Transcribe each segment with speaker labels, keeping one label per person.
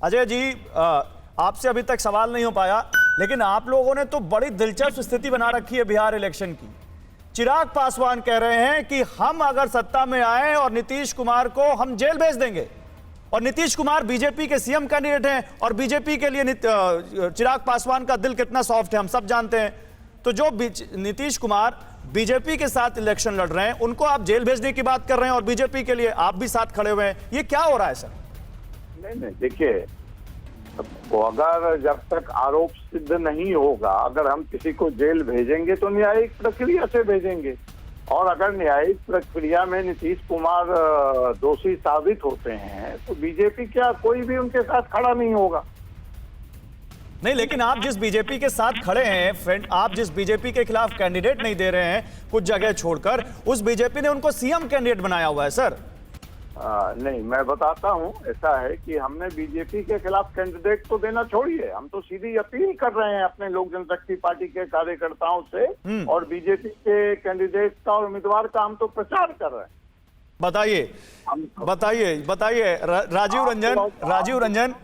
Speaker 1: अजय जी, आपसे अभी तक सवाल नहीं हो पाया, लेकिन आप लोगों ने तो बड़ी दिलचस्प स्थिति बना रखी है बिहार इलेक्शन की। चिराग पासवान कह रहे हैं कि हम अगर सत्ता में आए और नीतीश कुमार को हम जेल भेज देंगे, और नीतीश कुमार बीजेपी के सीएम कैंडिडेट हैं, और बीजेपी के लिए चिराग पासवान का दिल कितना सॉफ्ट है हम सब जानते हैं। तो जो नीतीश कुमार बीजेपी के साथ इलेक्शन लड़ रहे हैं, उनको आप जेल भेजने की बात कर रहे हैं, और बीजेपी के लिए आप भी साथ खड़े हुए हैं। ये क्या हो रहा है सर?
Speaker 2: नहीं, देखिए, तो अगर जब तक आरोप सिद्ध नहीं होगा, अगर हम किसी को जेल भेजेंगे तो न्यायिक प्रक्रिया से भेजेंगे, और अगर न्यायिक प्रक्रिया में नीतीश कुमार दोषी साबित होते हैं तो बीजेपी क्या कोई भी उनके साथ खड़ा नहीं होगा।
Speaker 1: नहीं, लेकिन आप जिस बीजेपी के साथ खड़े हैं फ्रेंड, आप जिस बीजेपी के खिलाफ कैंडिडेट नहीं दे रहे हैं कुछ जगह छोड़कर, उस बीजेपी ने उनको सीएम कैंडिडेट बनाया हुआ है सर।
Speaker 2: नहीं, मैं बताता हूं, ऐसा है कि हमने बीजेपी के खिलाफ कैंडिडेट तो देना छोड़िए, हम तो सीधी अपील कर रहे हैं अपने लोक जनशक्ति पार्टी के कार्यकर्ताओं से, और बीजेपी के कैंडिडेट का और उम्मीदवार का हम तो प्रचार कर रहे हैं।
Speaker 1: बताइए राजीव रंजन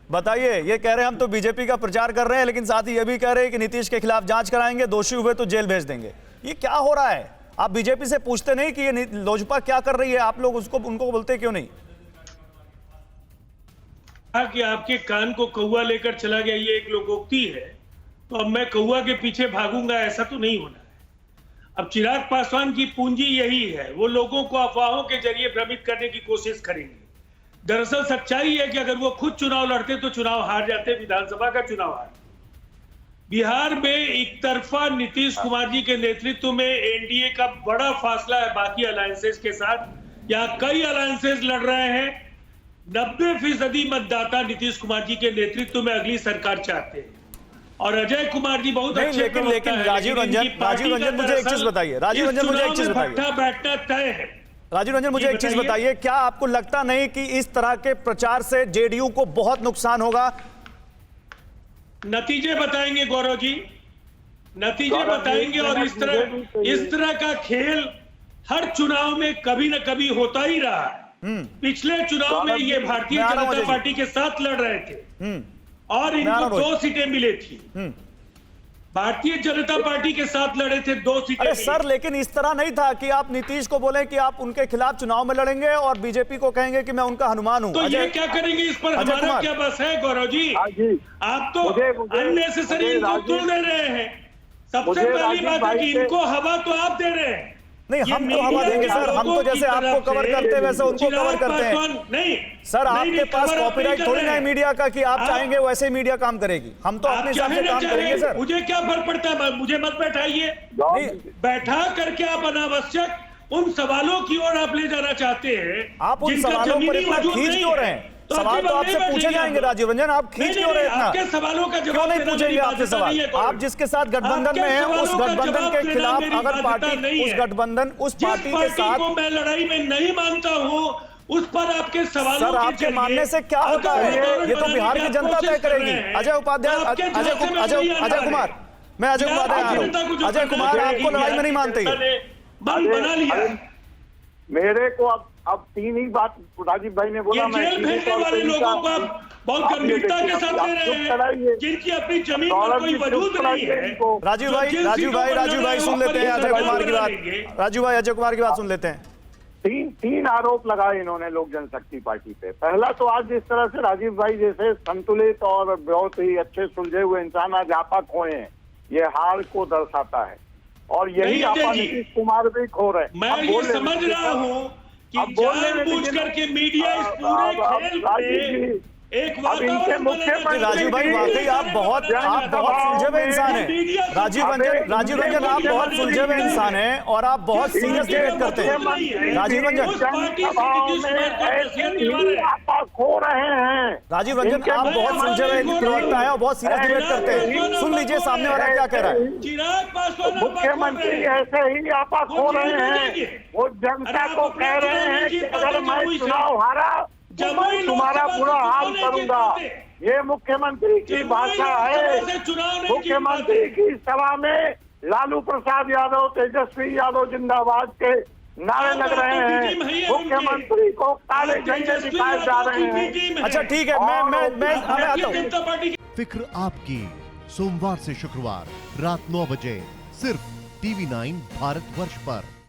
Speaker 1: बताइए, ये कह रहे हैं हम तो बीजेपी का प्रचार कर रहे हैं, लेकिन साथ ही ये भी कह रहे हैं कि नीतीश के खिलाफ जांच कराएंगे, दोषी हुए तो जेल भेज देंगे। ये क्या हो रहा है? आप बीजेपी से पूछते नहीं कि ये लोजपा क्या कर रही है? आप लोग उनको बोलते क्यों नहीं?
Speaker 3: कि आपके कान को कौवा लेकर चला गया, ये एक लोकोक्ति है, तो अब मैं कौवा के पीछे भागूंगा, ऐसा तो नहीं होना है। अब चिराग पासवान की पूंजी यही है, वो लोगों को अफवाहों के जरिए भ्रमित करने की कोशिश करेंगे। दरअसल सच्चाई है कि अगर वो खुद चुनाव लड़ते तो चुनाव हार जाते, विधानसभा का चुनाव हार। बिहार में एक तरफा नीतीश कुमार जी के नेतृत्व में एनडीए का बड़ा फासला है बाकी अलायंसेस के साथ। यहाँ कई अलायंसेस लड़ रहे हैं। 90% मतदाता नीतीश कुमार जी के नेतृत्व में अगली सरकार चाहते हैं, और अजय कुमार जी बहुत अच्छे
Speaker 1: लेकिन राजीव रंजन मुझे एक चीज बताइए।
Speaker 3: बैठना तय है।
Speaker 1: राजीव रंजन मुझे एक चीज बताइए, क्या आपको लगता नहीं कि इस तरह के प्रचार से जेडीयू को बहुत नुकसान होगा?
Speaker 3: नतीजे बताएंगे गौरव जी, नतीजे बताएंगे। और इस तरह का खेल हर चुनाव में कभी न कभी होता ही रहा है। पिछले चुनाव में ये भारतीय जनता पार्टी के साथ लड़ रहे थे और इनको 2 सीटें मिली थी। भारतीय जनता पार्टी के साथ लड़े थे, 2 सीटें।
Speaker 1: अरे सर, लेकिन इस तरह नहीं था कि आप नीतीश को बोले कि आप उनके खिलाफ चुनाव में लड़ेंगे और बीजेपी को कहेंगे कि मैं उनका हनुमान हूं।
Speaker 3: तो ये क्या करेंगे? इस पर हमारा क्या बस है गौरव जी? आप तो अननेसेसरी इनको तुल दे रहे हैं। सबसे पहली बात है कि इनको हवा तो आप दे रहे हैं।
Speaker 1: नहीं, हम तो हवा देंगे सर, हम तो जैसे आपको कवर करते हैं वैसे उनको कवर करते हैं।
Speaker 3: नहीं
Speaker 1: सर, आपके पास कॉपीराइट थोड़ी ना है मीडिया का कि आप चाहेंगे वैसे मीडिया काम करेगी। हम तो अपने हिसाब से काम करेंगे सर।
Speaker 3: मुझे क्या फर्क पड़ता है? मुझे मत बैठाइए। बैठा करके आप अनावश्यक उन सवालों की ओर आप ले जाना चाहते हैं।
Speaker 1: आप उन सवालों पर इतना खींच क्यों रहे हैं? सवाल तो आपसे पूछे जाएंगे राजीव रंजन, आप खींच क्यों रहे इतना?
Speaker 3: आपके सवालों का जवाब
Speaker 1: क्यों नहीं पूछेंगे आपसे सवाल? आप जिसके साथ गठबंधन में हैं, उस गठबंधन के खिलाफ अगर पार्टी उस गठबंधन उस पार्टी के साथ,
Speaker 3: को मैं लड़ाई में नहीं मानता हूं, उस पर आपके सवालों
Speaker 1: सर आपके मानने से क्या होता है? ये तो बिहार की जनता तय करेगी। अजय उपाध्याय, अजय कुमार, मैं अजय उपाध्याय आ रहा हूं। अजय कुमार, आपको लड़ाई में नहीं मानते?
Speaker 3: बना लिया
Speaker 2: मेरे को अब 3 ही बात राजीव भाई ने बोला। मैं
Speaker 3: जेल भेजने वाले लोगों को आप बहुत गंभीरता के साथ ले रहे हैं, जिनकी अपनी जमीन पर कोई वजूद नहीं है।
Speaker 1: राजीव भाई सुन लेते हैं अजय कुमार की बात। राजीव भाई, अजय कुमार की बात सुन लेते हैं।
Speaker 2: 3 आरोप लगाए इन्होंने लोक जनशक्ति पार्टी पे। पहला तो आज जिस तरह से राजीव भाई जैसे संतुलित और बहुत ही अच्छे सुलझे हुए इंसान आज आपा खोए हैं, ये हार को दर्शाता है, और यही आपा नीतीश कुमार भी खो रहे हैं।
Speaker 3: मैं ये समझ रहा हूँ कि जानबूझ करके मीडिया इस पूरे खेल में एक वातावरण।
Speaker 1: राजीव भाई, वाकई आप बहुत सुलझे हुए इंसान हैं। राजीव रंजन आप बहुत सुलझे हुए इंसान हैं और आप बहुत सीरियस डिबेट करते हैं। राजीव रंजन
Speaker 2: खो रहे हैं।
Speaker 1: राजीव रंजन आप बहुत सुलझे हुए प्रवक्ता हैं और बहुत सीरियस डिबेट करते हैं। सुन लीजिए सामने वाला क्या कह रहा है।
Speaker 2: मुख्यमंत्री ऐसे ही आपा खो रहे हैं। वो जनता को कह रहे हैं कि अगर मैं चुनाव हारा मैं तुम्हारा बुरा हाल करूंगा। ये मुख्यमंत्री की भाषा है। मुख्यमंत्री की सभा में लालू प्रसाद यादव, तेजस्वी यादव जिंदाबाद के नारे लग रहे हैं, मुख्यमंत्री को काले झंडे दिखाए जा रहे हैं।
Speaker 1: अच्छा ठीक है, मैं आता हूं।
Speaker 3: जनता पार्टी
Speaker 4: फिक्र आपकी, सोमवार से शुक्रवार रात 9 बजे सिर्फ TV9 भारतवर्ष पर।